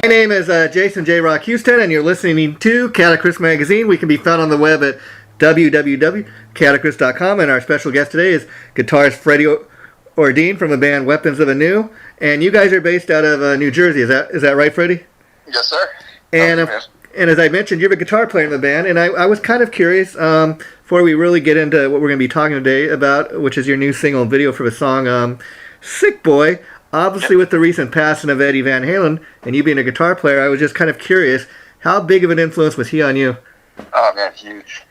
name is Jason J. Rock Houston, and you're listening to Guitarist Magazine. We can be found on the web at www.guitarist.com, and our special guest today is guitarist Freddy Ordine from the band Weapons of ANEW. And you guys are based out of New Jersey. Is that right, Freddy? Yes, sir. And as I mentioned, you're a guitar player in the band, and I was kind of curious, before we really get into what we're going to be talking today about, which is your new single and video for the song Sick Boy. Obviously, with the recent passing of Eddie Van Halen, and you being a guitar player, I was just kind of curious, how big of an influence was he on you? Oh, man, huge.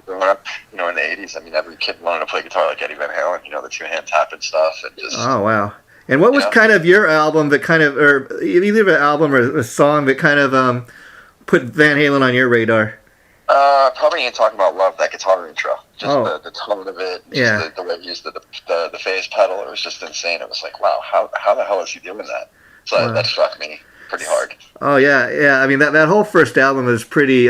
Growing up, in the 80s, I mean, every kid wanted to play guitar like Eddie Van Halen, the two-hand tapping stuff. And just, oh, wow. And what was kind of your album that kind of, or either an album or a song that kind of put Van Halen on your radar? Probably Ain't Talking About Love, that guitar intro. Just the tone of it, just the way he used the phase pedal, it was just insane. It was like, wow, how the hell is he doing that? So that struck me pretty hard. Oh, yeah. I mean, that whole first album is pretty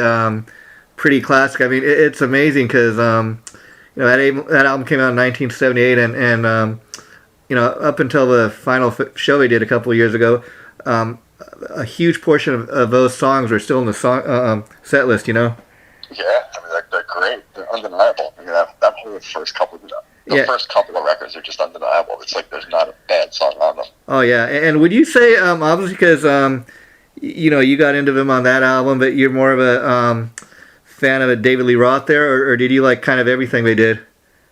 classic. I mean, it's amazing because, that album came out in 1978, and up until the final show we did a couple of years ago, a huge portion of those songs were still in the song set list, Yeah, I mean, they're great. They're undeniable. I mean, that whole first couple of records are just undeniable. It's like there's not a bad song on them. Oh, yeah. And would you say, obviously because, you got into them on that album, but you're more of a fan of David Lee Roth there, or did you like kind of everything they did?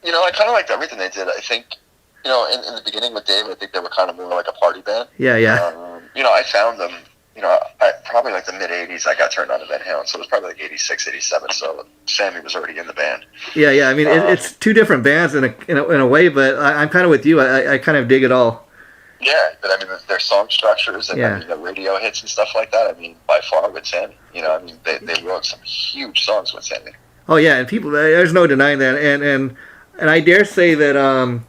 I kind of liked everything they did. I think, in the beginning with Dave, I think they were kind of more like a party band. Yeah. I found them, probably like the mid-'80s, I got turned on to Van Halen, so it was probably like 86, 87, so Sammy was already in the band. Yeah, I mean, it's two different bands in a way, but I'm kind of with you. I kind of dig it all. Yeah, but I mean, their song structures and I mean, the radio hits and stuff like that, I mean, by far with Sammy. I mean, they wrote some huge songs with Sammy. Oh, yeah, and there's no denying that, and I dare say that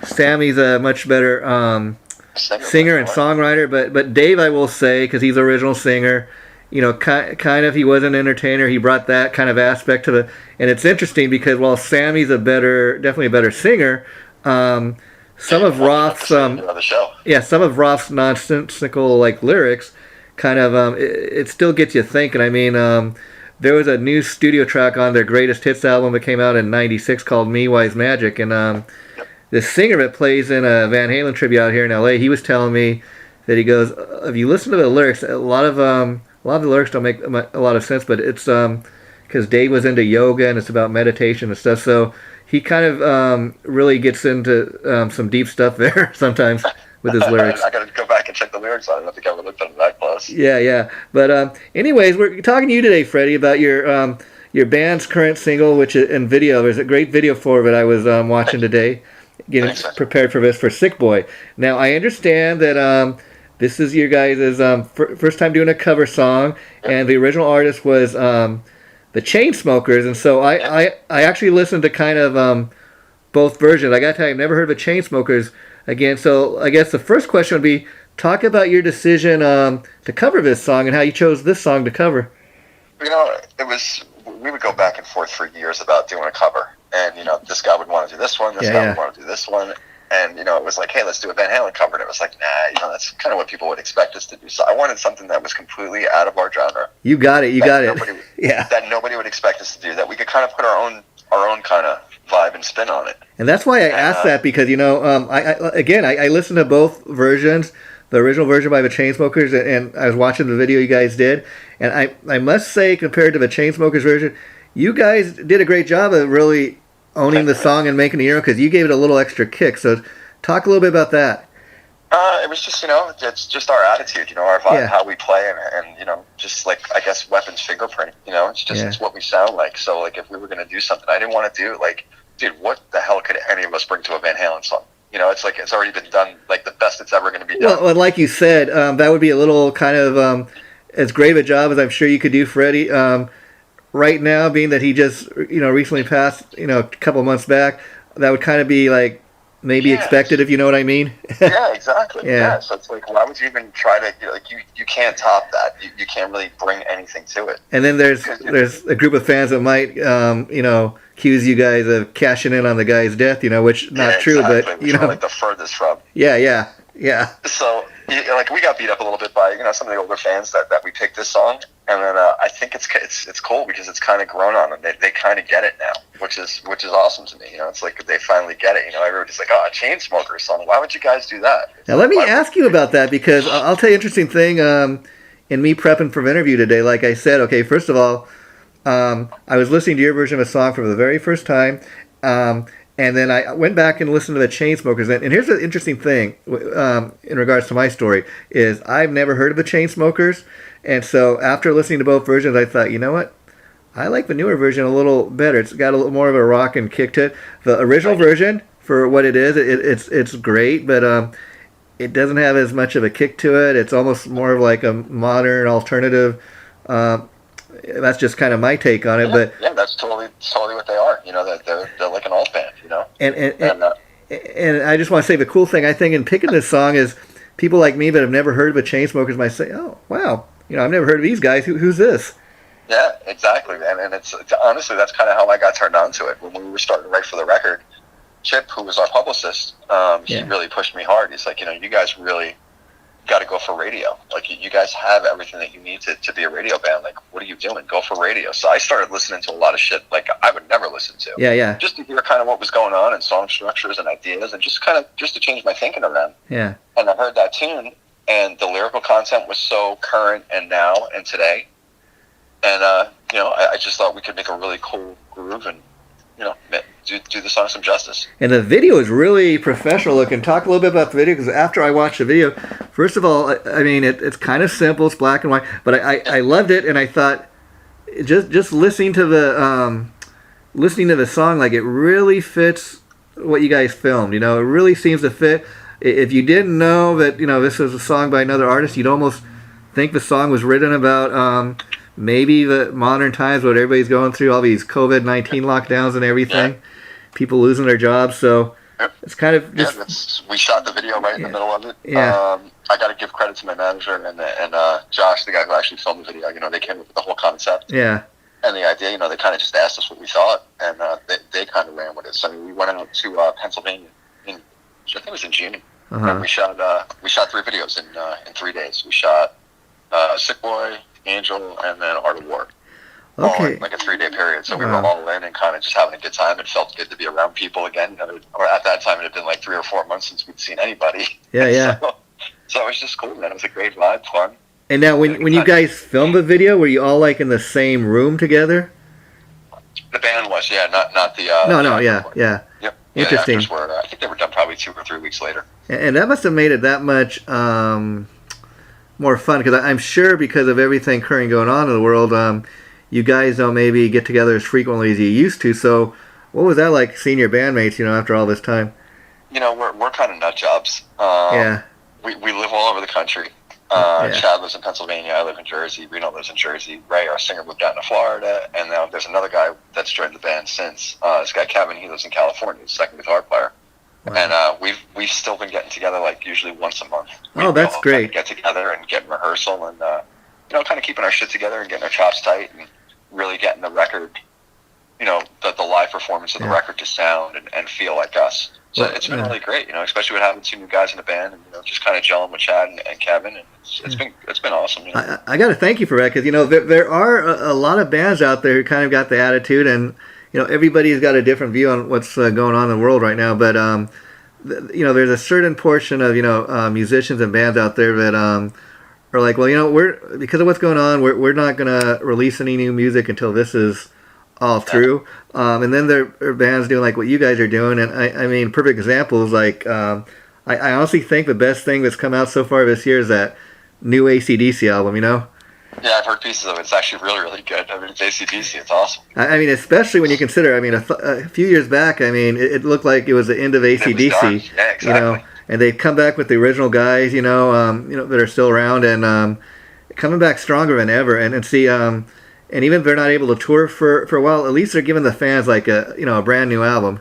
Sammy's a much better singer and songwriter, but Dave, I will say, because he's the original singer, kind of he was an entertainer. He brought that kind of aspect to and it's interesting because while Sammy's definitely a better singer, some of Roth's nonsensical lyrics kind of it still gets you thinking. I mean, there was a new studio track on their greatest hits album that came out in '96 called Me Wise Magic, and the singer that plays in a Van Halen tribute out here in LA, he was telling me that he goes, if you listen to the lyrics, a lot of the lyrics don't make a lot of sense, but it's because Dave was into yoga and it's about meditation and stuff, so he kind of really gets into some deep stuff there sometimes with his lyrics. I got to go back and check the lyrics on it. I don't think I ever looked at them that close. Yeah. But anyways, we're talking to you today, Freddie, about your band's current single, which and video. There's a great video for it I was watching today. Getting prepared for this for Sick Boy. Now, I understand that this is your guys' first time doing a cover song, and the original artist was the Chainsmokers, and so I actually listened to kind of both versions. I got to tell you, I've never heard of the Chainsmokers again, so I guess the first question would be, talk about your decision to cover this song and how you chose this song to cover. We would go back and forth for years about doing a cover. And, this guy would want to do this one, this guy would want to do this one. And, it was like, hey, let's do a Van Halen cover. And it was like, nah, that's kind of what people would expect us to do. So I wanted something that was completely out of our genre. You got it. That nobody would expect us to do, that we could kind of put our own kind of vibe and spin on it. And that's why I asked that, because, I listened to both versions, the original version by the Chainsmokers, and I was watching the video you guys did. And I must say, compared to the Chainsmokers version, you guys did a great job of really owning the song and making it your own, because you gave it a little extra kick. So talk a little bit about that. It was just, it's just our attitude, our vibe, how we play, and just like, I guess, Weapon's fingerprint, it's just, it's what we sound like. So, like, if we were going to do something, I didn't want to do, like, dude, what the hell could any of us bring to a Van Halen song? It's like, it's already been done, like, the best it's ever going to be done. Well, like you said, that would be a little kind of, as great of a job as I'm sure you could do, Freddie. Right now, being that he just, recently passed, a couple of months back, that would kind of be like maybe expected, if you know what I mean. Yeah, exactly. Yeah. So it's like, why would you even try to, you can't top that. You can't really bring anything to it. And then there's a group of fans that might, accuse you guys of cashing in on the guy's death, which not true, exactly. but, like the furthest from. Yeah. Yeah. So, like, we got beat up a little bit by, some of the older fans that we picked this song. And then I think it's cool because it's kind of grown on them. They kind of get it now, which is awesome to me. It's like they finally get it. Everybody's like, oh, a Chainsmokers song. Why would you guys do that? Now, let me ask you about that, because I'll tell you an interesting thing. In me prepping for an interview today, like I said, okay, first of all, I was listening to your version of a song for the very first time. And then I went back and listened to the Chainsmokers. And here's the interesting thing in regards to my story, is I've never heard of the Chainsmokers. And so after listening to both versions, I thought, you know what? I like the newer version a little better. It's got a little more of a rock and kick to it. The original version, for what it is, it's great, but it doesn't have as much of a kick to it. It's almost more of like a modern alternative. That's just kind of my take on it. But that's totally what they are. They're like an alt band. And I just want to say the cool thing I think in picking this song is people like me that have never heard of the Chainsmokers might say, "Oh, wow, I've never heard of these guys. Who's this?" Yeah, exactly, man. And it's honestly, that's kind of how I got turned on to it. When we were starting to write for the record, Chip, who was our publicist, he really pushed me hard. He's like, you guys really got to go for radio. Like, you guys have everything that you need to be a radio band. Like, what are you doing? Go for radio. So I started listening to a lot of shit like I would never listen to. Yeah. Just to hear kind of what was going on and song structures and ideas, and just to change my thinking around. Yeah. And I heard that tune, and the lyrical content was so current and now and today. And I just thought we could make a really cool groove and do the song some justice. And the video is really professional looking. Talk a little bit about the video, because after I watched the video, first of all, I mean, it's kind of simple. It's black and white, but I loved it, and I thought just listening to the song, like, it really fits what you guys filmed. It really seems to fit. If you didn't know that this was a song by another artist, you'd almost think the song was written about maybe the modern times, what everybody's going through, all these COVID-19 lockdowns and everything. Yeah. People losing their jobs, so it's kind of just... we shot the video right in the middle of it. Yeah. I got to give credit to my manager and Josh, the guy who actually filmed the video. They came up with the whole concept. Yeah. And the idea, they kind of just asked us what we thought, and they kind of ran with it. So we went out to Pennsylvania I think it was in June. Uh-huh. And we shot 3 videos in 3 days. We shot Sick Boy, Angel, and then Art of War. Okay. All in like a 3-day period. So we were all in and kind of just having a good time. It felt good to be around people again. Or at that time, it had been like 3 or 4 months since we'd seen anybody. Yeah. So it was just cool, man. It was a great vibe, fun. And now, when you guys filmed the video, were you all like in the same room together? The band was, yeah, not the. Yeah. Yep. Interesting. The actors were, I think they were done probably 2 or 3 weeks later. And that must have made it that much more fun, because I'm sure because of everything current going on in the world, you guys don't maybe get together as frequently as you used to. So what was that like, seeing your bandmates, after all this time? We're kind of nut jobs. We live all over the country. Chad lives in Pennsylvania. I live in Jersey. Reno lives in Jersey. Ray, our singer, moved out to Florida. And now there's another guy that's joined the band since. This guy, Kevin, he lives in California. He's a second guitar player. Wow. And we've still been getting together like usually once a month. Oh, that's great. Get together and get in rehearsal and kind of keeping our shit together and getting our chops tight and really getting the record, the live performance of the record to sound and feel like us. So it's been really great, especially with having 2 new guys in the band and just kind of gelling with Chad and Kevin. And it's been awesome. I got to thank you for that, because there are a lot of bands out there who kind of got the attitude, and everybody's got a different view on what's going on in the world right now. But there's a certain portion of musicians and bands out there that are like, well, we're, because of what's going on, we're not gonna release any new music until this is all through. And then there are bands doing like what you guys are doing, and I mean, perfect example is like I honestly think the best thing that's come out so far this year is that new AC/DC album. Yeah, I've heard pieces of it. It's actually really, really good. I mean, it's AC/DC. It's awesome. I mean, especially when you consider, a few years back, it looked like it was the end of AC/DC. Yeah, exactly. And they come back with the original guys, that are still around, and coming back stronger than ever. And see, and even if they're not able to tour for a while, at least they're giving the fans like a brand new album.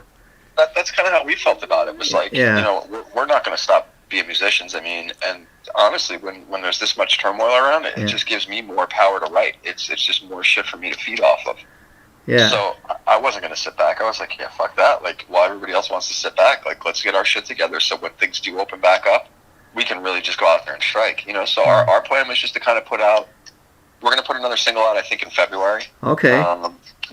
That's kind of how we felt about it. It was like, we're not going to stop being musicians. I mean, and honestly, when there's this much turmoil around it, it just gives me more power to write. It's just more shit for me to feed off of. Yeah. So I wasn't going to sit back. I was like, yeah, fuck that. Like, while everybody else wants to sit back, like, let's get our shit together so when things do open back up, we can really just go out there and strike. You know, so our plan was just to kind of put out. We're going to put another single out, I think, in February. Okay.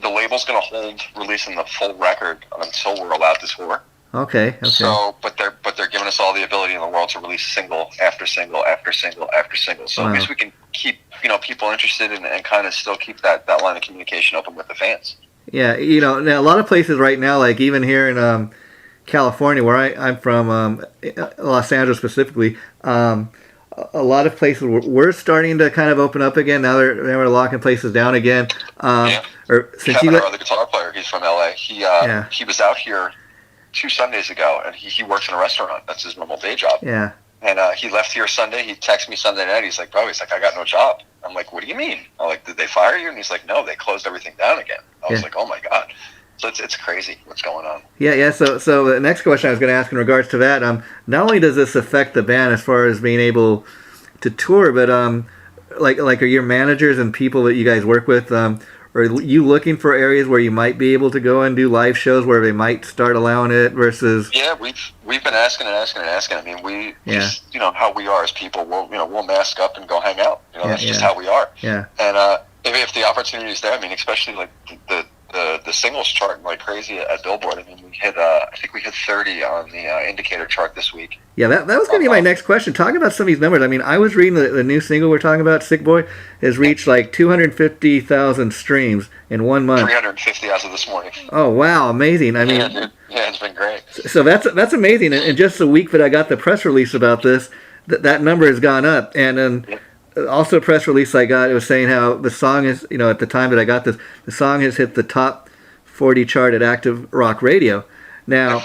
The label's going to hold releasing the full record until we're allowed to tour. Okay. So, but they're giving us all the ability in the world to release single after single after single after single. So at least we can keep people interested and kind of still keep that line of communication open with the fans. Yeah, now a lot of places right now, like even here in California, where I'm from, Los Angeles specifically, a lot of places we're starting to kind of open up again. Now they're locking places down again. Or since Kevin, our other guitar player, he's from LA. He was out here 2 Sundays ago, and he works in a restaurant. That's his normal day job. Yeah. And he left here Sunday. He texted me Sunday night. He's like, bro, I got no job. I'm like, what do you mean? I'm like, did they fire you? And he's like, no, they closed everything down again. I was like, oh my God. So it's crazy what's going on. Yeah. So the next question I was going to ask in regards to that, not only does this affect the band as far as being able to tour, but like are your managers and people that you guys work with, are you looking for areas where you might be able to go and do live shows where they might start allowing it versus? Yeah, we've been asking. I mean, we just, how we are as people, we'll mask up and go hang out. That's just how we are. Yeah. And if the opportunity is there, I mean, especially like the singles chart like crazy at Billboard. I mean, I think we hit 30 on the indicator chart this week. Yeah, that was going to be my next question. Talking about some of these numbers, I mean, I was reading the new single we're talking about, Sick Boy, has reached like 250,000 streams in 1 month. 350 as of this morning. Oh, wow, amazing. I mean, yeah, it's been great. So that's amazing. And just the week that I got the press release about this, that number has gone up. And then also a press release I got, it was saying how the song is, at the time that I got this, the song has hit the top 40 chart at Active Rock Radio. Now,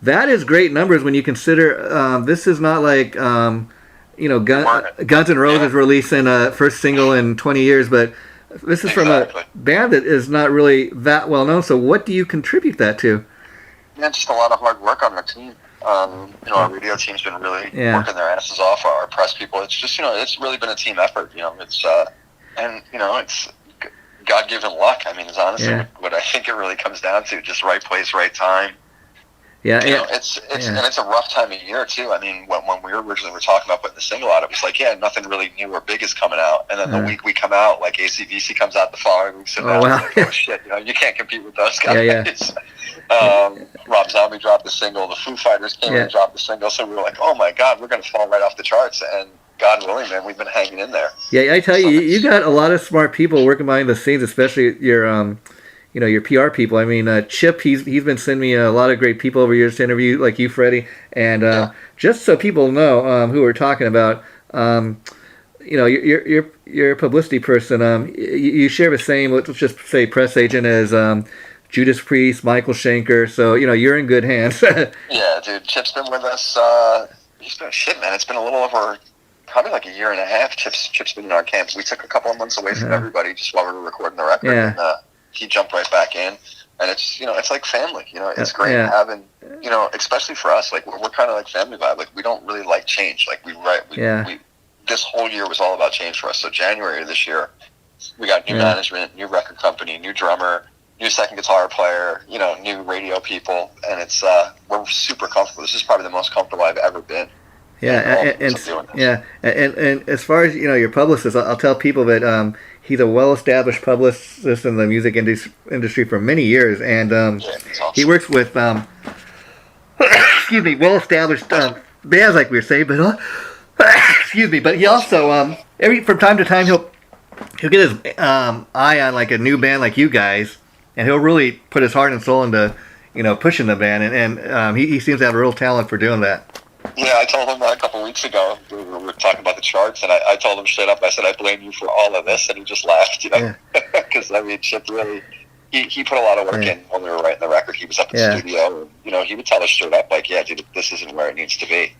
that is great numbers when you consider this is not like, Guns N' Roses releasing a first single in 20 years, but this is from a band that is not really that well known. So what do you contribute that to? Yeah, just a lot of hard work on our team. Our radio team's been really working their asses off. Our press people, it's just, it's really been a team effort. It's it's God-given luck. I mean, it's honestly what I think it really comes down to. Just right place, right time. Yeah, it's and it's a rough time of year too. I mean, when we originally were talking about putting the single out, it was like, nothing really new or big is coming out. And then the week we come out, like AC/DC comes out the following week, so oh shit, you can't compete with those guys. Rob Zombie dropped the single. The Foo Fighters came and dropped the single. So we were like, oh my God, we're going to fall right off the charts. And God willing, man, we've been hanging in there. Yeah, I tell you, you got a lot of smart people working behind the scenes, especially your your PR people. I mean, Chip, he's been sending me a lot of great people over years to interview, like you, Freddy. And just so people know who we're talking about, you're a publicity person. You share the same, let's just say, press agent as Judas Priest, Michael Schenker. So you're in good hands. Yeah, dude, Chip's been with us. Man. It's been a little over. Probably like a year and a half. Chip's been in our camp. We took a couple of months away from everybody just while we were recording the record. Yeah. And, he jumped right back in, and it's it's like family. It's great having especially for us. Like we're kind of like family vibe. Like we don't really like change. Like we this whole year was all about change for us. So January of this year, we got new management, new record company, new drummer, new second guitar player. New radio people, and it's we're super comfortable. This is probably the most comfortable I've ever been. Yeah, and as far as your publicist, I'll tell people that he's a well-established publicist in the music industry for many years, and awesome. He works with well-established bands, like we were saying, but but he also from time to time he'll get his eye on like a new band like you guys, and he'll really put his heart and soul into pushing the band, and he seems to have a real talent for doing that. Yeah, I told him a couple of weeks ago, we were talking about the charts, and I told him straight up, I said, I blame you for all of this, and he just laughed, because, I mean, Chip really, he put a lot of work in when we were writing the record. He was up in the studio, and, he would tell us straight up, like, dude, this isn't where it needs to be.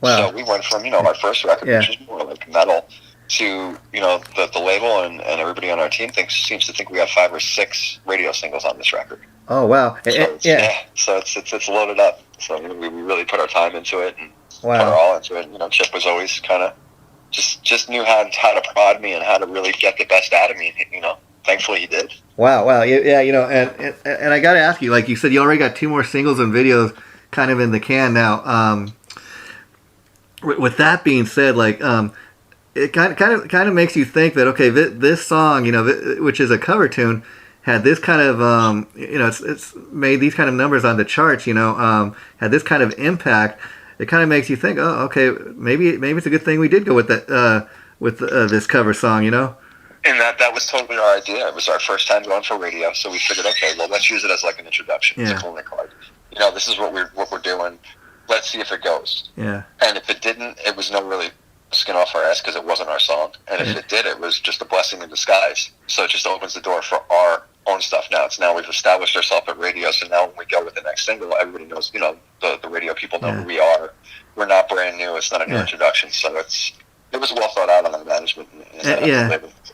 Wow. So we went from, our first record, which was more like metal, to, the label and everybody on our team seems to think we have 5 or 6 radio singles on this record. Oh, wow. So it's loaded up. So we really put our time into it and put our all into it. Chip was always kind of just knew how to prod me and how to really get the best out of me. Thankfully he did. Wow. Yeah. And I got to ask you, like you said, you already got 2 more singles and videos kind of in the can now. with that being said, like it kind of makes you think that okay, this song, which is a cover tune, had this kind of it's made these kind of numbers on the charts, had this kind of impact. It kind of makes you think, oh, okay, maybe it's a good thing we did go with that with this cover song, And that was totally our idea. It was our first time going for radio, so we figured, okay, well, let's use it as like an introduction. Yeah. It's a calling card. This is what we're doing. Let's see if it goes. Yeah. And if it didn't, it was no really skin off our ass because it wasn't our song. And if it did, it was just a blessing in disguise. So it just opens the door for our own stuff now. It's now we've established ourselves at radio, so now when we go with the next single, everybody knows, the radio people know who we are. We're not brand new. It's not a new introduction. So it was well thought out on the management. And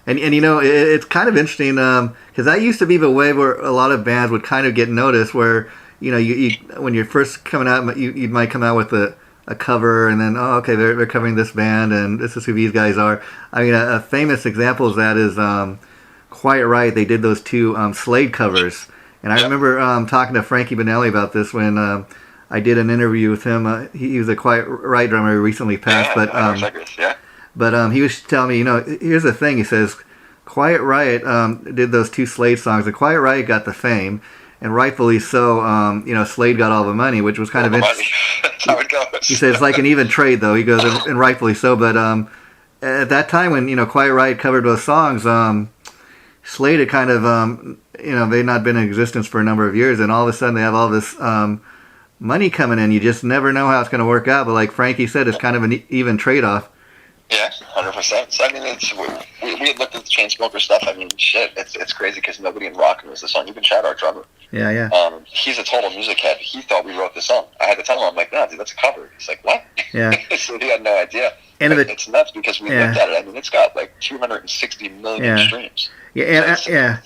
it's kind of interesting because that used to be the way where a lot of bands would kind of get noticed where, you when you're first coming out, you might come out with a cover and then, oh, okay, they're covering this band and this is who these guys are. I mean, a famous example of that is Quiet Riot. They did those two Slade covers. And I remember talking to Frankie Benelli about this when I did an interview with him. He was a Quiet Riot drummer, recently passed, but he was telling me, here's the thing. He says, Quiet Riot did those two Slade songs. The Quiet Riot got the fame, and rightfully so. Slade got all the money, which was kind of interesting. That's how it goes. He said it's like an even trade, though. He goes, and rightfully so. But at that time, when Quiet Riot covered those songs, Slade had kind of they'd not been in existence for a number of years, and all of a sudden they have all this money coming in. You just never know how it's going to work out. But like Frankie said, it's kind of an even trade-off. Yeah, 100%. So, I mean, we had looked at the Chainsmokers stuff. I mean, shit, it's crazy because nobody in rock knows the song. Even Chad, our drummer. Yeah. He's a total music head. He thought we wrote the song. I had to tell him, I'm like, no, dude, that's a cover. He's like, what? Yeah. So he had no idea. And it's nuts because we looked at it. I mean, it's got like 260 million streams. Yeah,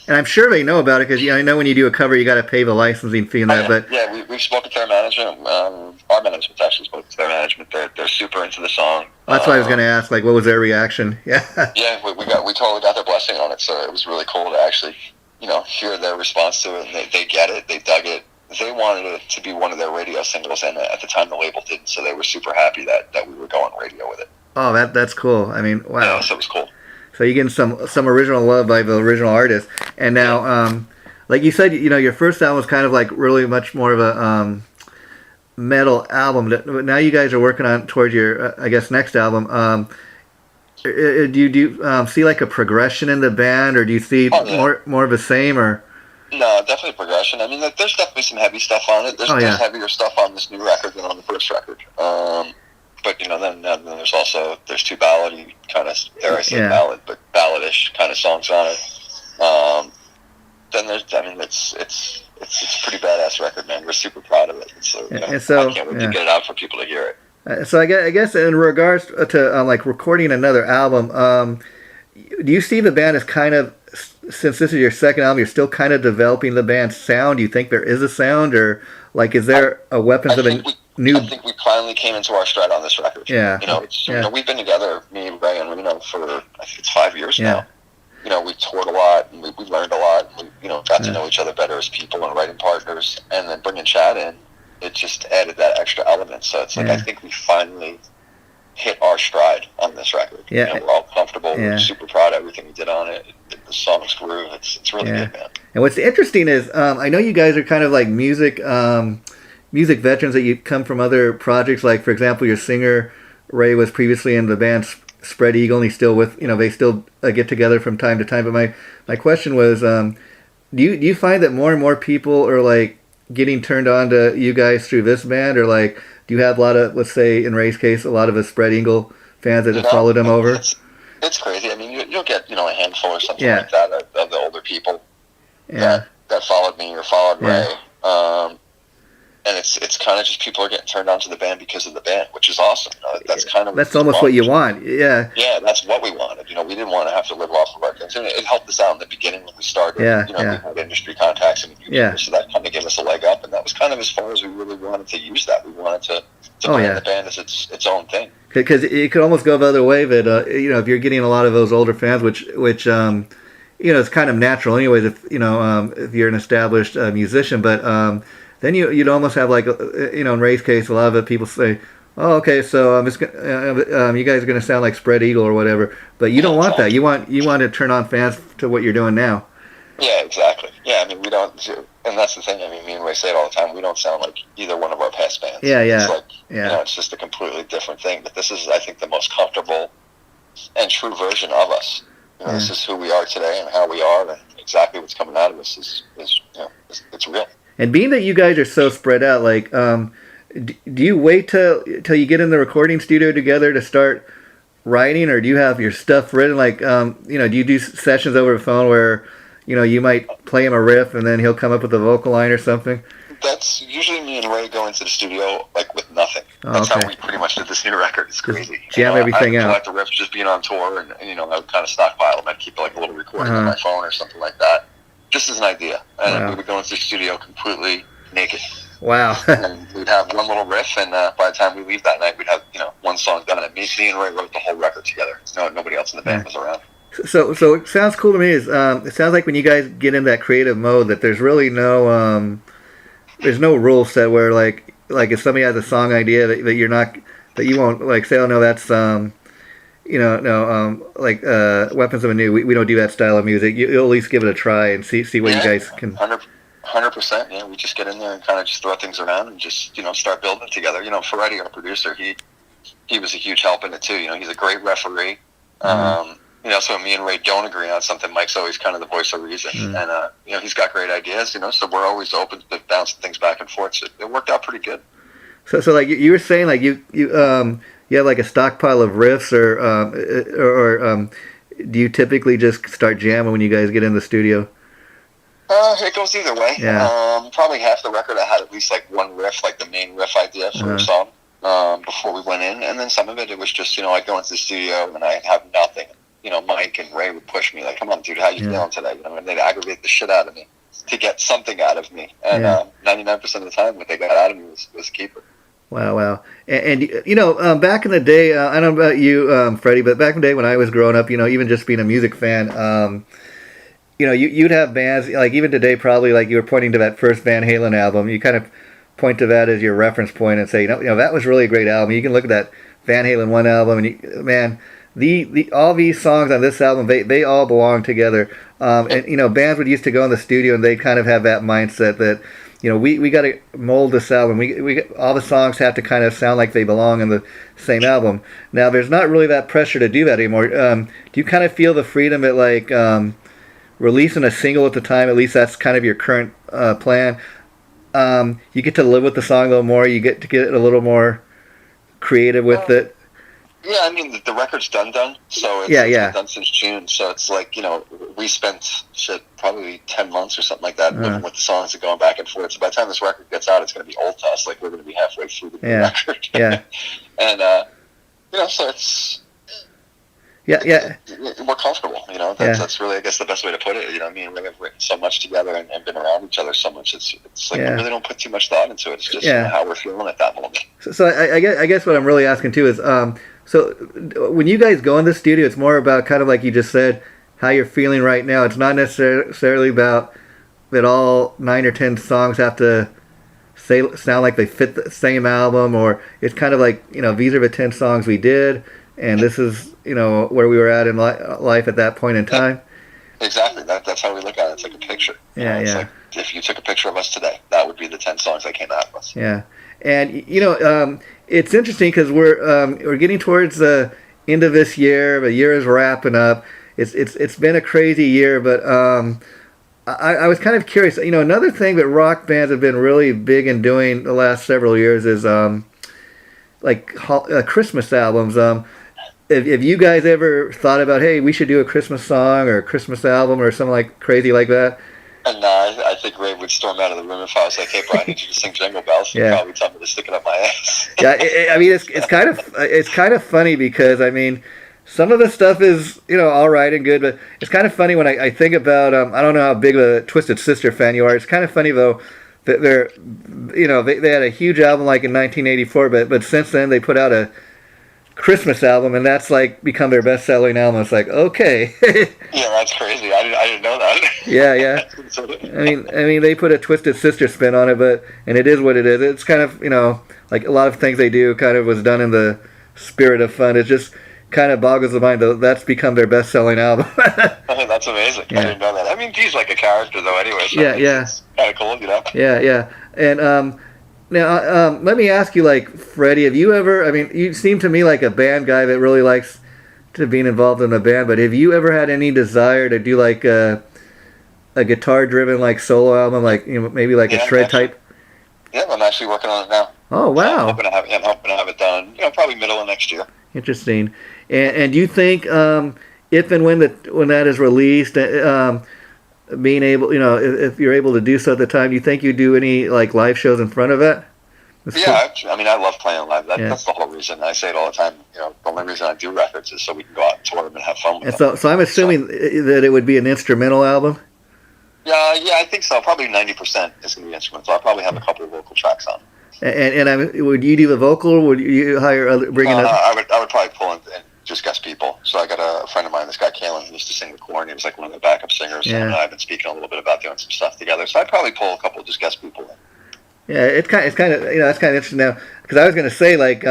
and I'm sure they know about it because I know when you do a cover, you got to pay the licensing fee and that. But we've spoken to their management. Our management's actually spoken to their management. They're super into the song. That's why I was going to ask, like, what was their reaction? Yeah. Yeah, we totally got their blessing on it. So it was really cool to actually, hear their response to it. And they get it. They dug it. They wanted it to be one of their radio singles, and at the time the label didn't. So they were super happy that we were going radio with it. Oh, that's cool. I mean, wow. Yeah, so it was cool. So you're getting some original love by the original artist. And now, like you said, your first album was kind of like really much more of a metal album. Now you guys are working on towards your, I guess, next album. Do you see like a progression in the band, or do you see more of the same, or? No, definitely progression. I mean, there's definitely some heavy stuff on it. There's heavier stuff on this new record than on the first record. But then there's two ballady kind of, dare I say ballad, but balladish kind of songs on it. Then it's a pretty badass record, man. We're super proud of it. So I can't wait to get it out for people to hear it. So I guess in regards to like recording another album, do you see the band as kind of, since this is your second album, you're still kind of developing the band's sound? Do you think there is a sound, or like is there a weapons of a new? I think we finally came into our stride on this record. Yeah. We've been together, me, Ray, and Reno for I think it's 5 years now. We toured a lot, and we learned a lot. And we got to know each other better as people and writing partners, and then bringing Chad in, it just added that extra element. So it's like I think we finally hit our stride on this record. Yeah. We're all comfortable. Yeah. We're super proud of everything we did on it. The songs groove. It's really good, man. And what's interesting is I know you guys are kind of like music veterans, that you come from other projects. Like, for example, your singer Ray was previously in the band Spread Eagle, and he's still with, they still get together from time to time. But my question was, do you find that more and more people are like getting turned on to you guys through this band, or like do you have a lot of, let's say in Ray's case, a lot of us Spread Eagle fans that have followed him over? It's crazy. I mean, you'll get a handful or something like that of the older people that followed me or followed Ray. And it's kind of just people are getting turned on to the band because of the band, which is awesome. That's almost what you want. Yeah. Yeah, that's what we wanted. We didn't want to have to live off of our things. And it helped us out in the beginning when we started. We had industry contacts and so that kind of gave us a leg up. And that was kind of as far as we really wanted to use that. We wanted to plan the band as its own thing. Because it could almost go the other way. But if you're getting a lot of those older fans, which it's kind of natural, anyways. If you're an established musician, but then you'd almost have like in Ray's case, a lot of people say, Oh, okay. So you guys are gonna sound like Spread Eagle or whatever, but you don't want that. You want to turn on fans to what you're doing now. Yeah, exactly. Yeah, I mean, we don't, and that's the thing. I mean, me and Ray say it all the time. We don't sound like either one of our past bands. Yeah, yeah. It's like, it's just a completely different thing. But this is, I think, the most comfortable and true version of us. This is who we are today and how we are, and exactly what's coming out of us is it's real. And being that you guys are so spread out, like, do you wait till you get in the recording studio together to start writing, or do you have your stuff written? Like, do you do sessions over the phone where, you might play him a riff and then he'll come up with a vocal line or something? That's usually me and Ray go into the studio like with nothing. That's how we pretty much did this new record. It's crazy. Jam everything out. I like the riffs just being on tour, and I would kind of stockpile them. I'd keep like a little recording on my phone or something like that, just as an idea. And we would go into the studio completely naked. Wow. And we'd have one little riff, and by the time we leave that night, we'd have one song done. And me and Ray wrote the whole record together. Nobody else in the band was around. So it sounds cool to me. Is it sounds like when you guys get in that creative mode that there's really no there's no rule set where like if somebody has a song idea that you're not, that you won't like say, oh no, that's Weapons of ANEW, we don't do that style of music. You'll at least give it a try and see what you guys can. 100%. Yeah, we just get in there and kind of just throw things around and just start building it together. Freddy, our producer, he was a huge help in it too. He's a great referee. So me and Ray don't agree on something, Mike's always kind of the voice of reason, and he's got great ideas. So we're always open to bouncing things back and forth. So it worked out pretty good. So like you were saying, like you have like a stockpile of riffs, or do you typically just start jamming when you guys get in the studio? It goes either way. Yeah. Probably half the record I had at least like one riff, like the main riff idea for a song before we went in, and then some of it was just I'd go into the studio and I'd have nothing. Mike and Ray would push me like, "Come on, dude, how you feeling today?" And they'd aggravate the shit out of me to get something out of me. And 99% of the time, what they got out of me was a keeper. Wow. And back in the day, I don't know about you, Freddie, but back in the day when I was growing up, even just being a music fan, you'd have bands, like even today probably, like you were pointing to that first Van Halen album, you kind of point to that as your reference point and say, that was really a great album. You can look at that Van Halen 1 album and the all these songs on this album, they all belong together. And bands would used to go in the studio and they kind of have that mindset that we got to mold this album. We all the songs have to kind of sound like they belong in the same album. Now there's not really that pressure to do that anymore. Do you kind of feel the freedom at like releasing a single at the time? At least that's kind of your current plan. You get to live with the song a little more. You get to get a little more creative with it. Yeah, I mean, the record's done, so it's been done since June, so it's like, we spent, probably 10 months or something like that living with the songs and going back and forth, so by the time this record gets out, it's going to be old to us, like, we're going to be halfway through the record. Yeah. And, so it's... Yeah. We're comfortable, that's really, I guess, the best way to put it. Me and Rick have written so much together and been around each other so much, it's like we really don't put too much thought into it, it's just how we're feeling at that moment. So I guess what I'm really asking, too, is... So when you guys go in the studio, it's more about kind of like you just said, how you're feeling right now. It's not necessarily about that all 9 or 10 songs have to sound like they fit the same album, or it's kind of like, these are the 10 songs we did, and this is, where we were at in life at that point in time. Exactly. That's how we look at it. It's like a picture. It's like if you took a picture of us today, that would be the 10 songs that came out of us. Yeah. And, it's interesting because we're getting towards the end of this year. The year is wrapping up. It's been a crazy year, but I was kind of curious. Another thing that rock bands have been really big in doing the last several years is Christmas albums. Have you guys ever thought about, hey, we should do a Christmas song or a Christmas album or something like crazy like that? And I think Ray would storm out of the room if I was like, "Hey, Brian, I need you to sing Jingle Bells." He'd probably tell me to stick it up my ass. I mean, it's kind of funny because I mean, some of the stuff is all right and good, but it's kind of funny when I think about I don't know how big of a Twisted Sister fan you are. It's kind of funny though that they had a huge album like in 1984, but since then they put out a Christmas album, and that's like become their best-selling album. It's like, okay. Yeah, that's crazy. I didn't know that. Yeah. I mean, they put a Twisted Sister spin on it, and it is what it is. It's kind of, like a lot of things they do kind of was done in the spirit of fun. It just kind of boggles the mind, though. That's become their best-selling album. That's amazing. Yeah. I didn't know that. I mean, he's like a character, though, anyway. So it's kind of cool, Yeah. And, now, let me ask you, like, Freddie, have you ever, I mean, you seem to me like a band guy that really likes to being involved in a band, but have you ever had any desire to do, like, a guitar-driven, like, solo album, like, maybe like a shred type? Yeah, I'm actually working on it now. Oh, wow. So I'm hoping to have it done, probably middle of next year. Interesting. And do you think, if and when that is released, being able, if you're able to do so at the time, do you think you do any like live shows in front of it? Yeah, I mean, I love playing live. That's the whole reason. I say it all the time. The only reason I do records is so we can go out and tour them and have fun with them. So I'm assuming that it would be an instrumental album. Yeah, I think so. Probably 90% is going to be instrumental. I'll probably have a couple of vocal tracks on. And would you do the vocal? Or would you hire bring in? I would probably pull in just guest people. So I got a friend of mine, this guy Kalen, who used to sing with Korn. He was like one of the backup singers. Yeah. And I've been speaking a little bit about doing some stuff together. So I'd probably pull a couple of just guest people in. Yeah, it's kind of that's kind of interesting now, because I was going to say, like,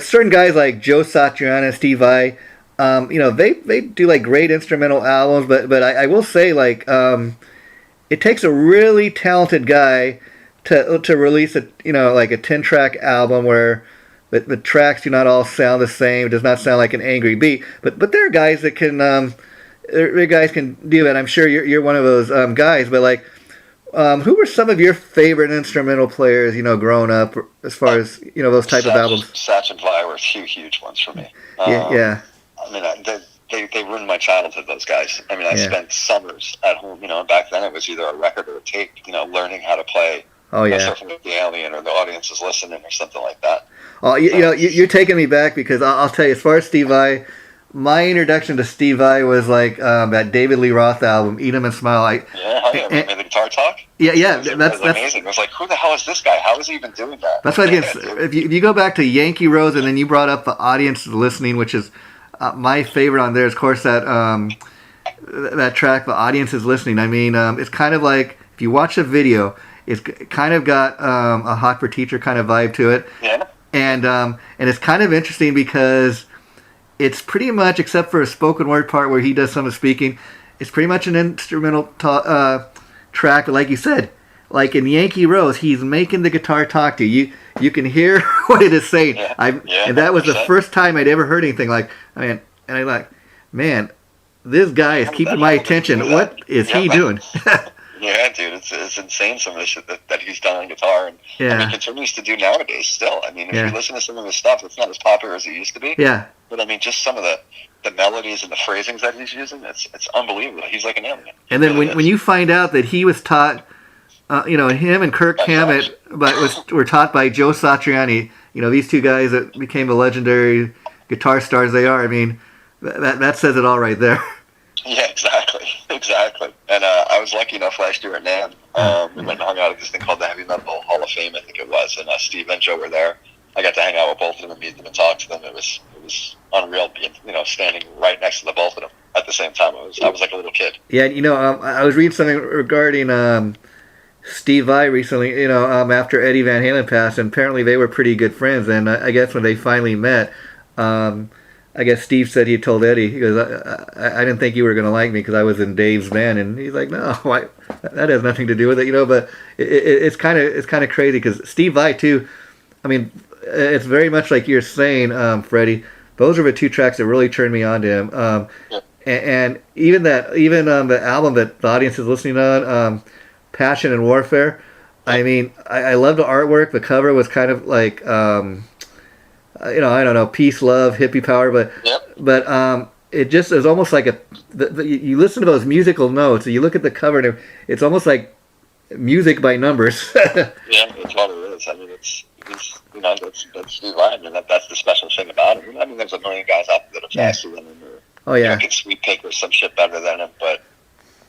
certain guys like Joe Satriani, Steve Vai, they do like great instrumental albums, but I will say, like, it takes a really talented guy to release like a 10-track album where the tracks do not all sound the same. It does not sound like an angry beat. But there are guys that can do it. I'm sure you're one of those guys. But like, who were some of your favorite instrumental players? Growing up, as far as those type of albums. Satch and Vi were huge ones for me. Yeah. I mean, they ruined my childhood. Those guys. I mean, I spent summers at home. Back then it was either a record or a tape. Learning how to play. Oh yeah. Surfing with the Alien, or the Audience Is Listening, or something like that. Oh, you're taking me back, because I'll tell you, as far as Steve Vai, my introduction to Steve Vai was like that David Lee Roth album, Eat 'Em and Smile. Remember the Guitar Talk? Yeah, that's amazing. It was like, who the hell is this guy? How is he even doing that? That's what if you go back to Yankee Rose, and then you brought up the Audience Is Listening, which is my favorite on there. Of course, that track, the Audience Is Listening. I mean, it's kind of like, if you watch the video, it's kind of got a Hot for Teacher kind of vibe to it. Yeah. And it's kind of interesting because it's pretty much, except for a spoken word part where he does some of the speaking, it's pretty much an instrumental track. Like you said, like in Yankee Rose, he's making the guitar talk to you. You can hear what it is saying. And that was the first time I'd ever heard anything like. And I'm like, man, this guy is keeping my attention. What is he doing? Yeah, dude, it's insane some of the shit that he's done on guitar, and I mean, continues to do nowadays still. I mean, if you listen to some of his stuff, it's not as popular as it used to be. Yeah. But I mean, just some of the melodies and the phrasings that he's using, it's unbelievable. He's like an alien. And then when you find out that he was taught, him and Kirk Hammett were taught by Joe Satriani, these two guys that became the legendary guitar stars they are. I mean, that says it all right there. Yeah, exactly. And I was lucky enough last year at NAMM. We went and hung out at this thing called the Heavy Metal Hall of Fame, I think it was, and Steve and Joe were there. I got to hang out with both of them and meet them and talk to them. It was unreal being, standing right next to the both of them at the same time. I was like a little kid. Yeah, I was reading something regarding Steve Vai recently, after Eddie Van Halen passed, and apparently they were pretty good friends, and I guess when they finally met, I guess Steve said he told Eddie, he goes, I didn't think you were going to like me because I was in Dave's band. And he's like, no, that has nothing to do with it, but it's kind of crazy because Steve Vai too, I mean, it's very much like you're saying, Freddie, those are the two tracks that really turned me on to him. And even the album that the Audience Is Listening on, Passion and Warfare, I mean, I love the artwork. The cover was kind of like, I don't know, peace, love, hippie power, but it just is almost like you listen to those musical notes, and you look at the cover, and it's almost like music by numbers. Yeah, it totally is. I mean, it's that's Steve Vai. I mean, that's the special thing about him. I mean, there's a million guys out there that are faster than him, or get sweet pick or some shit better than him, but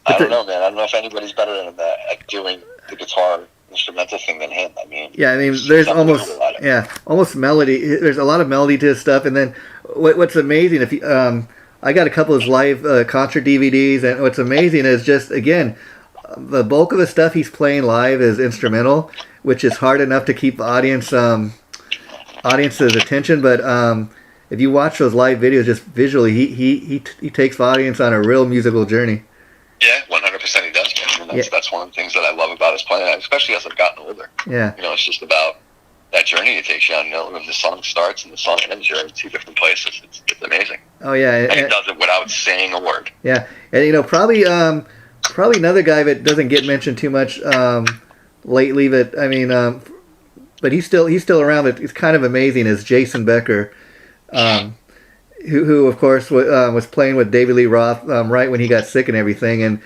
I don't know, man. I don't know if anybody's better than him at doing the guitar, instrumental thing than him. I mean, yeah, I mean, there's almost melody. There's a lot of melody to his stuff, and then what's amazing if you, I got a couple of his live concert DVDs, and what's amazing is just again, the bulk of the stuff he's playing live is instrumental, which is hard enough to keep the audience's attention, but if you watch those live videos, just visually, he takes the audience on a real musical journey. Yeah, 100% he does. I mean, that's one of the things that I love about his playing, especially as I've gotten older. Yeah. You know, it's just about that journey it takes you on. You know, when the song starts and the song ends, you're in two different places. It's amazing. Oh yeah, and he does it without saying a word. Yeah, and you know, probably another guy that doesn't get mentioned too much lately, but I mean, but he's still around. It's kind of amazing. Is Jason Becker, who of course was playing with David Lee Roth right when he got sick and everything. And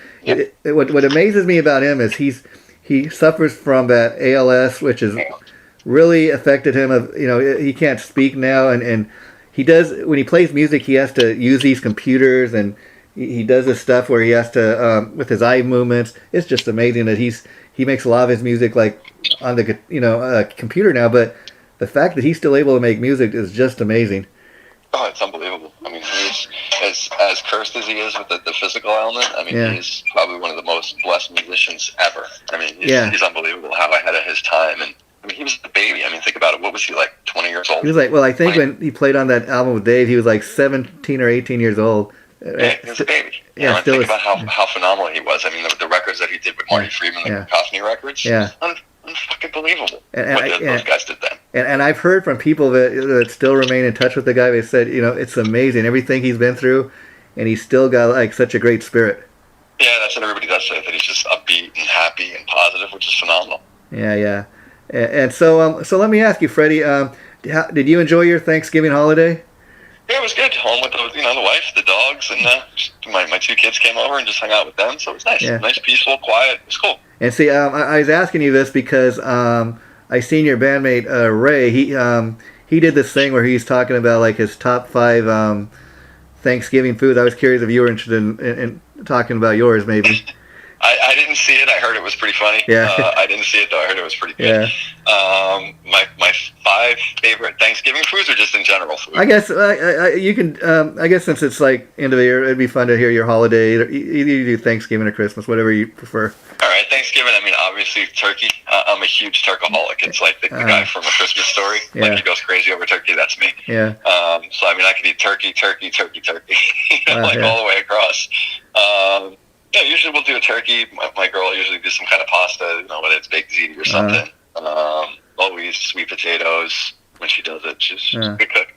what amazes me about him is he suffers from that ALS, which has really affected him. He can't speak now, and he does when he plays music. He has to use these computers, and he does this stuff where he has to with his eye movements. It's just amazing that he makes a lot of his music like on the computer now. But the fact that he's still able to make music is just amazing. Oh, it's unbelievable. I mean, he's as cursed as he is with the physical element. I mean, he's probably one of the most blessed musicians ever. I mean, he's unbelievable how ahead of his time. And I mean, he was a baby. I mean, think about it. What was he, like 20 years old? He was like, well, I think when he played on that album with Dave, he was like 17 or 18 years old. Yeah, he was a baby. And think about how phenomenal he was. I mean, the records that he did with Marty Friedman, the Cacophony records, unfucking believable. What those guys did then. And I've heard from people that still remain in touch with the guy. They said, it's amazing everything he's been through, and he's still got like such a great spirit. Yeah, that's what everybody does say, that he's just upbeat and happy and positive, which is phenomenal. Yeah. And so let me ask you, Freddie, did you enjoy your Thanksgiving holiday? Yeah, it was good. Home with the wife, the dogs, and my two kids came over and just hung out with them. So it was nice. Yeah. Nice, peaceful, quiet. It was cool. And see, I was asking you this because I seen your bandmate Ray. He did this thing where he's talking about like his top 5 Thanksgiving foods. I was curious if you were interested in talking about yours, maybe. I didn't see it. I heard it was pretty funny. Yeah. I didn't see it though. I heard it was pretty good. Yeah. My 5 favorite Thanksgiving foods, or just in general food? I guess you can. I guess since it's like end of the year, it'd be fun to hear your holiday. Either you do Thanksgiving or Christmas, whatever you prefer. All right, Thanksgiving. I mean, obviously turkey. I'm a huge turkaholic. It's like the guy from A Christmas Story. Yeah. Like he goes crazy over turkey. That's me. Yeah. So I mean, I could eat turkey, all the way across. Yeah, usually we'll do a turkey. My girl will usually do some kind of pasta, whether it's baked ziti or something. Always sweet potatoes when she does it. She's a good cook.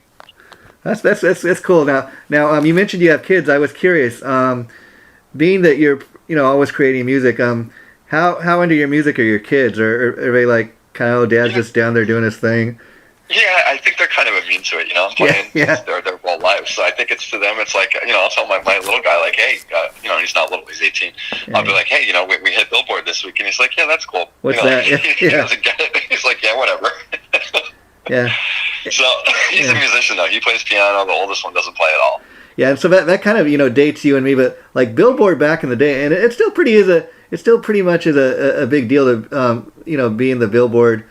That's cool. Now, you mentioned you have kids. I was curious, being that you're always creating music. How into your music are your kids? Or are they like kind of dad's just down there doing his thing? Yeah, I think they're kind of immune to it, I'm playing their whole life. So I think it's to them, it's like, I'll tell my little guy, like, hey, he's not little, he's 18. Yeah. I'll be like, hey, we hit Billboard this week. And he's like, yeah, that's cool. What's that? He doesn't get it. He's like, yeah, whatever. Yeah. So he's a musician, though. He plays piano. The oldest one doesn't play at all. Yeah, and so that kind of, dates you and me. But like Billboard back in the day, and it still pretty much is a big deal to, be in the Billboard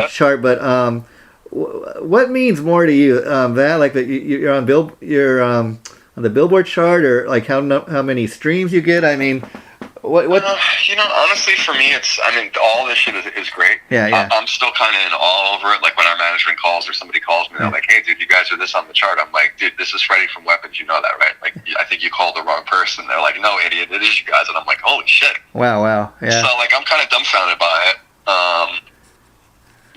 chart. But what means more to you, that like that you're on on the Billboard chart, or like how many streams you get? I mean, what? Honestly, for me, all this shit is great. Yeah. I'm still kind of in all over it. Like when our management calls or somebody calls me, they're like, "Hey, dude, you guys are this on the chart." I'm like, "Dude, this is Freddy from Weapons. You know that, right?" Like, I think you called the wrong person. They're like, "No, idiot, it is you guys." And I'm like, "Holy shit!" Wow. Yeah. So like, I'm kind of dumbfounded by it.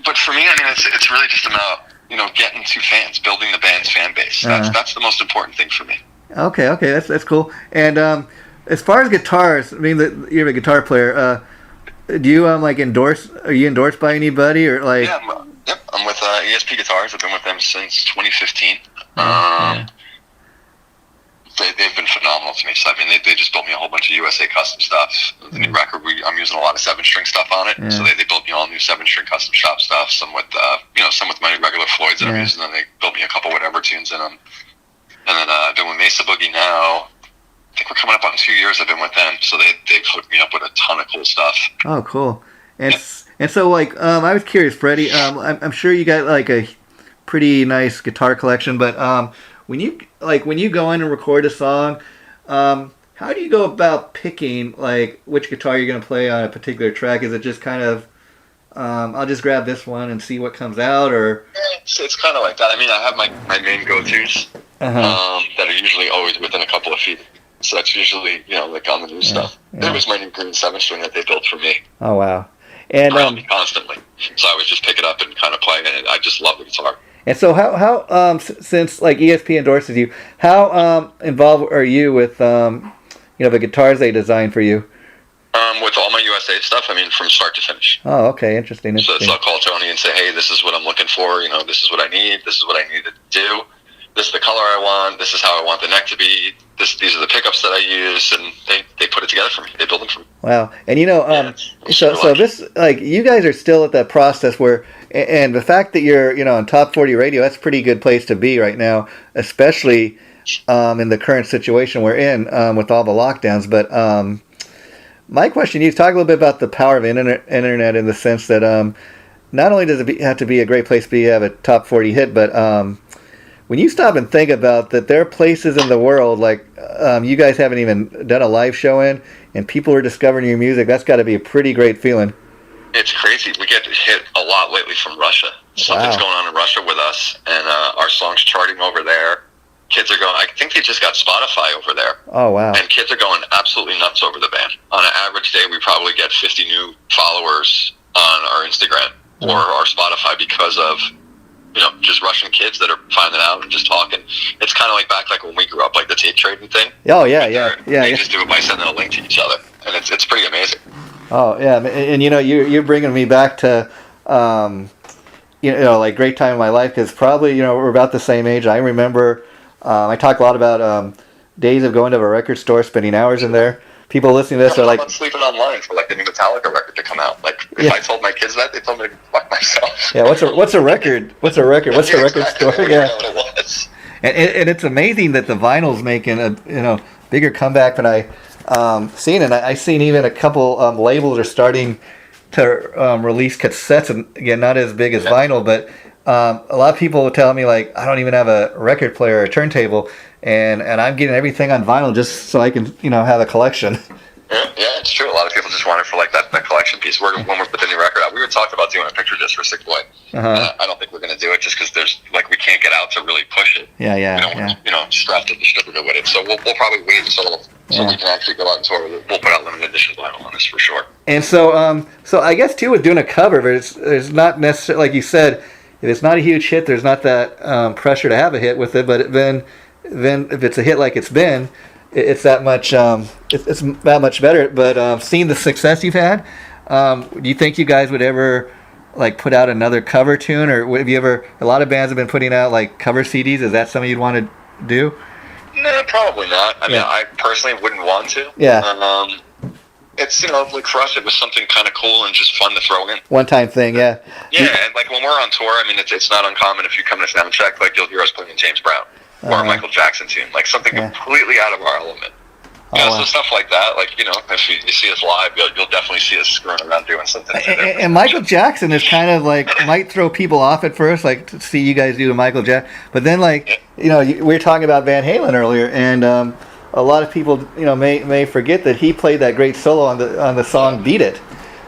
But for me, it's really just about, getting to fans, building the band's fan base. That's the most important thing for me. Okay, that's cool. And as far as guitars, you're a guitar player. Do you endorse? Are you endorsed by anybody, or like? Yeah, I'm with ESP Guitars. I've been with them since 2015. They've been phenomenal to me. So they just built me a whole bunch of USA custom stuff. The new record, I'm using a lot of 7-string stuff on it. Yeah. So they built me all new 7-string custom shop stuff. Some with some with my regular Floyds that I'm using. And they built me a couple whatever tunes in them. And then I've been with Mesa Boogie now. I think we're coming up on 2 years I've been with them. So they've hooked me up with a ton of cool stuff. Oh, cool. And And so, like, I was curious, Freddie. I'm sure you got like a pretty nice guitar collection, but when you go in and record a song, how do you go about picking like which guitar you're going to play on a particular track? Is it just kind of I'll just grab this one and see what comes out, or it's kind of like that. I mean, I have my main go-tos that are usually always within a couple of feet. So that's usually, like on the new stuff. Yeah. It was my new green 7-string that they built for me. Oh, wow. And around me constantly. So I would just pick it up and kind of play, and I just love the guitar. And so how since like ESP endorses you, how involved are you with the guitars they design for you? With all my USA stuff, I mean, from start to finish. Oh, okay, interesting. So I'll call Tony and say, hey, this is what I'm looking for. This is what I need. This is what I need to do. This is the color I want. This is how I want the neck to be. These are the pickups that I use, and they put it together for me. They build them for me. Wow. And so this, like, you guys are still at that process where, and the fact that you're on top 40 radio, that's a pretty good place to be right now, especially in the current situation we're in with all the lockdowns. But my question, you talk a little bit about the power of internet in the sense that not only does it have to be a great place to have a top 40 hit, but when you stop and think about that, there are places in the world like you guys haven't even done a live show in, and people are discovering your music. That's got to be a pretty great feeling. It's crazy. We get hit a lot lately from Russia. Something's going on in Russia with us, and our song's charting over there. Kids are going. I think they just got Spotify over there. Oh, wow. And kids are going absolutely nuts over the band. On an average day, we probably get 50 new followers on our Instagram or our Spotify because of just Russian kids that are finding out and just talking. It's kind of like when we grew up, like the tape trading thing. Oh, yeah. They just do it by sending a link to each other, and it's pretty amazing. Oh, yeah, and you're bringing me back to, like great time in my life, because probably, we're about the same age. I remember, I talk a lot about days of going to a record store, spending hours in there. People listening to this are like... I'm sleeping online for like the new Metallica record to come out. Like, if I told my kids that, they told me to fuck myself. Yeah, what's a record? What's a record? What's a record store? Yeah. What it was. And it's amazing that the vinyl's making a bigger comeback than I seen. And I seen even a couple labels are starting to release cassettes, and again, not as big as vinyl, but a lot of people will tell me, like, I don't even have a record player or a turntable, and I'm getting everything on vinyl just so I can have a collection. Yeah, it's true. A lot of people just want it for like that collection piece. When we're putting the new record out, we were talking about doing a picture disc for Sick Boy. I don't think we're going to do it just because there's we can't get out to really push it. Yeah. We don't strapped the distributor with it, so we'll probably wait until we can actually go out and tour. We'll put out limited edition vinyl on this for sure. And so I guess too with doing a cover, but there's not necessarily, like you said, if it's not a huge hit, there's not that pressure to have a hit with it. But then if it's a hit like it's been, it's that much it's that much better. But seeing the success you've had, do you think you guys would ever like put out another cover tune, or have you ever? A lot of bands have been putting out like cover CDs. Is that something you'd want to do? No, probably not. I mean, I personally wouldn't want to. Yeah. It's like for us, it was something kind of cool and just fun to throw in. One-time thing, yeah. Yeah, and like when we're on tour, I mean, it's not uncommon if you come to sound check, like you'll hear us playing James Brown or a Michael Jackson tune, like something completely out of our element. So stuff like that, like if you see us live, you'll definitely see us screwing around doing something. And Michael Jackson is kind of like might throw people off at first, like to see you guys do the Michael Jackson, but then we were talking about Van Halen earlier, and a lot of people, may forget that he played that great solo on the song "Beat It."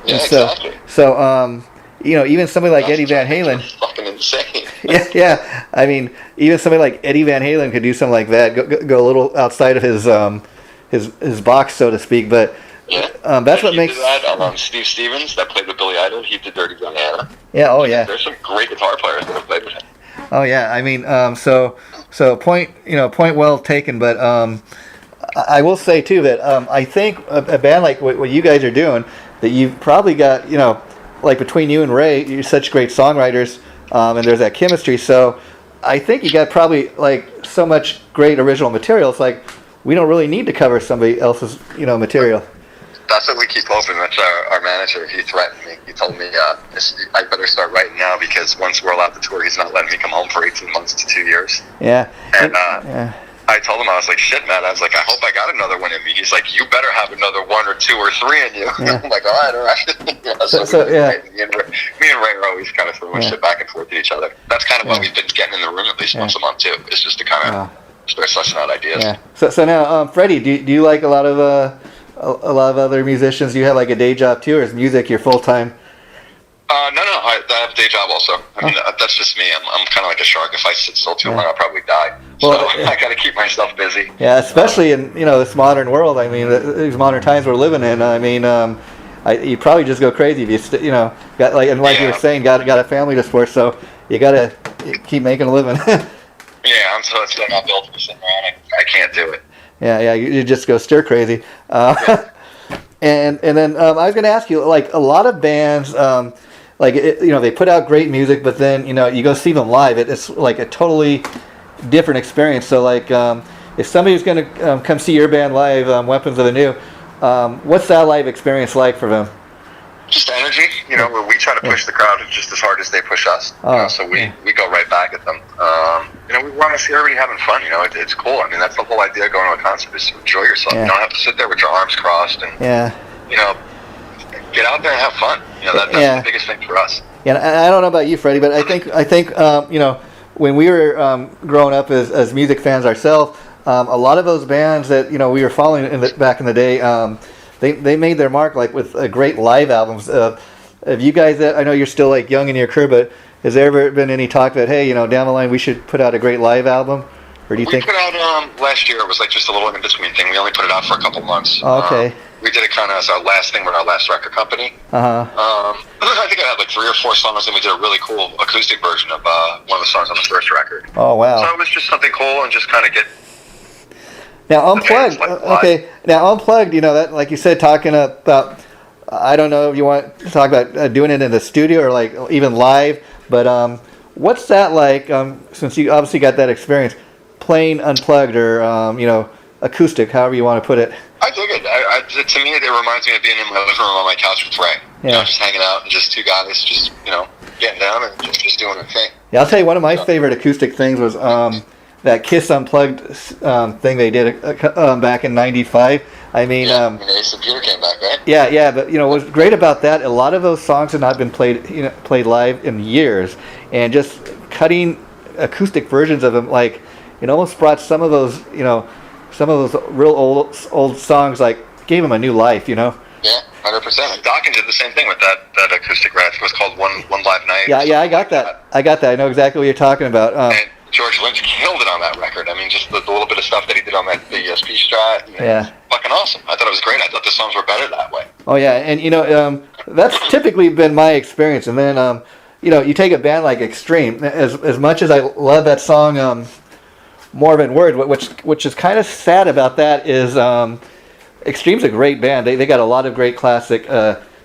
Yeah, and exactly. So, even somebody like Eddie Van Halen, fucking insane. yeah. I mean, even somebody like Eddie Van Halen could do something like that. Go a little outside of his box, so to speak. But that's what makes that. Steve Stevens, that played with Billy Idol, he did "Dirty Diana." Yeah. Oh, yeah. There's some great guitar players that have played with him. Oh, yeah. I mean, so point well taken, but. I will say too that I think a band like what you guys are doing, that you've probably got like between you and Ray, you're such great songwriters, and there's that chemistry. So I think you got probably like so much great original material. It's like we don't really need to cover somebody else's material. That's what we keep hoping. That's our manager. He threatened me. He told me I better start writing now because once we're allowed to tour, he's not letting me come home for 18 months to 2 years. Yeah. And I told him, I was like, shit, man. I was like, I hope I got another one in me. He's like, you better have another 1 or 2 or 3 in you. Yeah. I'm like, all right. Me and Ray are always kind of throwing shit back and forth to each other. That's kind of what we've been getting in the room at least once a month too. It's just to kind of start sussing out ideas. Yeah. So now, Freddie, do you like a lot of other musicians? Do you have like a day job too, or is music your full time? No, I have a day job also. I mean, that's just me. I'm kind of like a shark. If I sit still too long, I'll probably die. Well, so I got to keep myself busy. Yeah, especially in this modern world. I mean, these modern times we're living in. I mean, you probably just go crazy if you got like you were saying, got a family to support. So you got to keep making a living. Yeah, I'm so still not built for sitting around. I can't do it. Yeah, you just go stir crazy. And then I was going to ask you, like a lot of bands. They put out great music, but then you go see them live. It's like a totally different experience. So like if somebody's going to come see your band live, Weapons of ANEW, what's that live experience like for them? Just energy, where we try to push the crowd just as hard as they push us. So we go right back at them. We want to see everybody having fun. It's cool. I mean, that's the whole idea of going to a concert is to enjoy yourself. You don't have to sit there with your arms crossed and get out there and have fun. That's the biggest thing for us. Yeah, I don't know about you, Freddie, but I think when we were growing up as music fans ourselves, a lot of those bands that we were following back in the day, they made their mark like with great live albums. Have you guys? I know you're still like young in your career, but has there ever been any talk that down the line we should put out a great live album? Or do you think? We put out last year. It was like just a little in between thing. We only put it out for a couple months. Oh, okay. We did it kind of as our last thing with our last record company. I think I had like 3 or 4 songs, and we did a really cool acoustic version of one of the songs on the first record. Oh wow! So it was just something cool and just kind of get. Now unplugged. Okay. Now unplugged. That like you said, talking about. I don't know if you want to talk about doing it in the studio or like even live, but what's that like? Since you obviously got that experience. Playing unplugged or acoustic, however you want to put it. I dig it. To me, it reminds me of being in my living room on my couch with Ray. Just hanging out and just 2 guys, just getting down and just doing a thing. Yeah, I'll tell you one of my favorite acoustic things was that Kiss Unplugged thing they did back in '95. I mean, when Ace and Peter came back, right? Yeah, but what's great about that? A lot of those songs have not been played live in years, and just cutting acoustic versions of them like. It almost brought some of those real old songs, like gave them a new life, Yeah, 100%. Dawkins did the same thing with that acoustic rap. It was called One Live Night. Yeah, I got that. I know exactly what you're talking about. And George Lynch killed it on that record. I mean, just the little bit of stuff that he did on the ESP Strat. Yeah. Fucking awesome. I thought it was great. I thought the songs were better that way. Oh yeah, and that's typically been my experience. And then you take a band like Extreme. As much as I love that song. More than Word, which is kind of sad about that is Extreme's a great band. They got a lot of great classic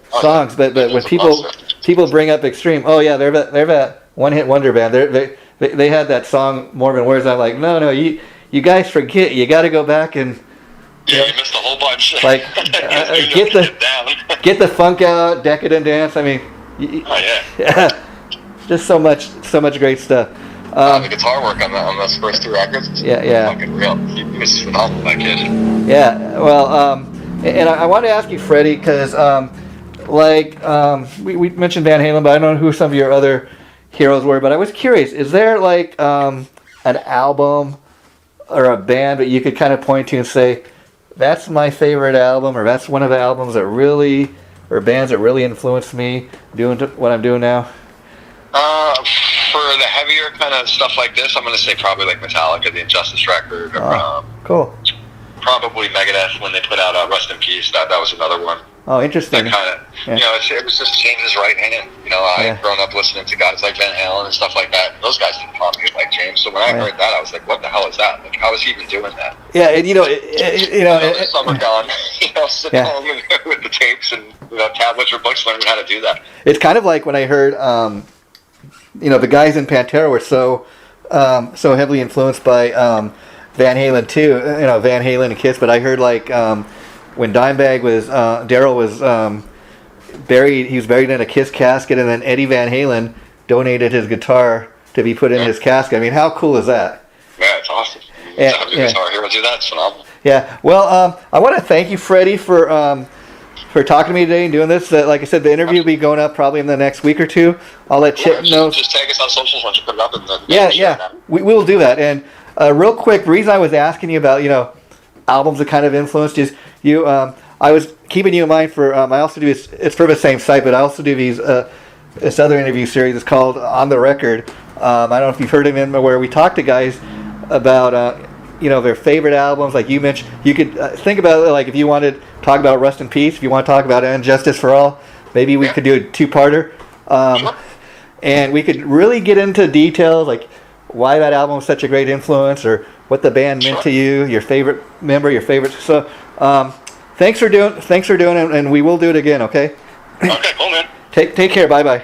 songs, but when people bring up Extreme, oh yeah, they're that one-hit wonder band. They had that song More Than Words. I'm like, no, you guys forget. You got to go back and you missed a whole bunch. Like get the funk out, Decadent Dance. I mean, just so much great stuff. The guitar work on those first 2 records was fucking real. He was phenomenal, that kid. Yeah, well, and I want to ask you, Freddie, because we mentioned Van Halen, but I don't know who some of your other heroes were, but I was curious, is there like an album or a band that you could kind of point to and say, that's my favorite album, or that's one of the albums that really, or bands that really influenced me doing what I'm doing now? For the heavier kind of stuff like this, I'm going to say probably like Metallica, the Injustice record. Or, cool. Probably Megadeth when they put out Rust in Peace. That was another one. Oh, interesting. That kind of, it was just James's right hand. I had grown up listening to guys like Van Halen and stuff like that. Those guys didn't pop me like James. So when I heard that, I was like, what the hell is that? Like, how is he even doing that? Yeah, and summer gone, sitting home with the tapes and tablets or books learning how to do that. It's kind of like when I heard, the guys in Pantera were so heavily influenced by Van Halen too. Van Halen and Kiss. But I heard like when Dimebag was Daryl was buried. He was buried in a Kiss casket, and then Eddie Van Halen donated his guitar to be put in his casket. I mean, how cool is that? Yeah, it's awesome. Guitar Hero do that. It's phenomenal. Yeah. Well, I want to thank you, Freddy, for talking to me today and doing this. Like I said, the interview will be going up probably in the next week or two. I'll let Chip know. Just tag us on socials once you put it up. Yeah. We will do that. And real quick, the reason I was asking you about, albums that kind of influenced you, I was keeping you in mind for, I also do, it's for the same site, but I also do this other interview series. It's called On the Record. I don't know if you've heard of it, where we talk to guys about, their favorite albums. Like you mentioned, you could think about it, like if you wanted to talk about Rust in Peace, if you want to talk about And Justice for All, maybe we could do a two-parter. Sure. And we could really get into details, like why that album was such a great influence, or what the band meant to you, your favorite member, your favorite. So, thanks for doing it, and we will do it again. Okay. Okay, cool, man. Take care. Bye.